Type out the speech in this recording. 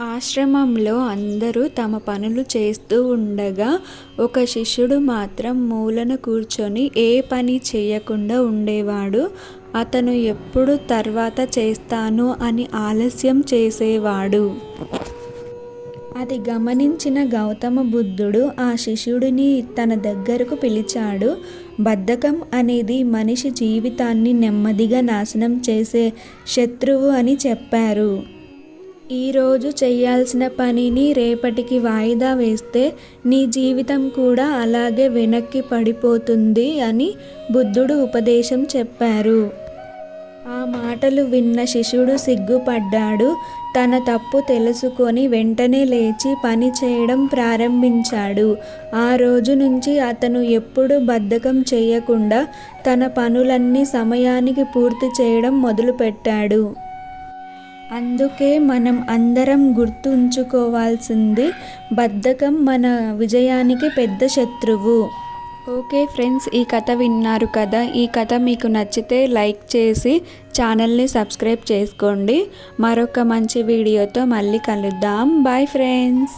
ఆశ్రమంలో అందరూ తమ పనులు చేస్తూ ఉండగా ఒక శిష్యుడు మాత్రం మూలన కూర్చొని ఏ పని చేయకుండా ఉండేవాడు. అతను ఎప్పుడు తర్వాత చేస్తాను అని ఆలస్యం చేసేవాడు. అది గమనించిన గౌతమ బుద్ధుడు ఆ శిష్యుడిని తన దగ్గరకు పిలిచాడు. బద్ధకం అనేది మనిషి జీవితాన్ని నెమ్మదిగా నాశనం చేసే శత్రువు అని చెప్పారు. ఈరోజు చేయాల్సిన పనిని రేపటికి వాయిదా వేస్తే నీ జీవితం కూడా అలాగే వెనక్కి పడిపోతుంది అని బుద్ధుడు ఉపదేశం చెప్పారు. ఆ మాటలు విన్న శిష్యుడు సిగ్గుపడ్డాడు. తన తప్పు తెలుసుకొని వెంటనే లేచి పని చేయడం ప్రారంభించాడు. ఆ రోజు నుంచి అతను ఎప్పుడూ బద్ధకం చేయకుండా తన పనులన్నీ సమయానికి పూర్తి చేయడం మొదలుపెట్టాడు. అందుకే మనం అందరం గుర్తుంచుకోవాల్సింది, బద్ధకం మన విజయానికి పెద్ద శత్రువు. ఓకే ఫ్రెండ్స్, ఈ కథ విన్నారు కదా. ఈ కథ మీకు నచ్చితే లైక్ చేసి ఛానల్ని సబ్స్క్రైబ్ చేసుకోండి. మరొక మంచి వీడియోతో మళ్ళీ కలుద్దాం. Bye friends.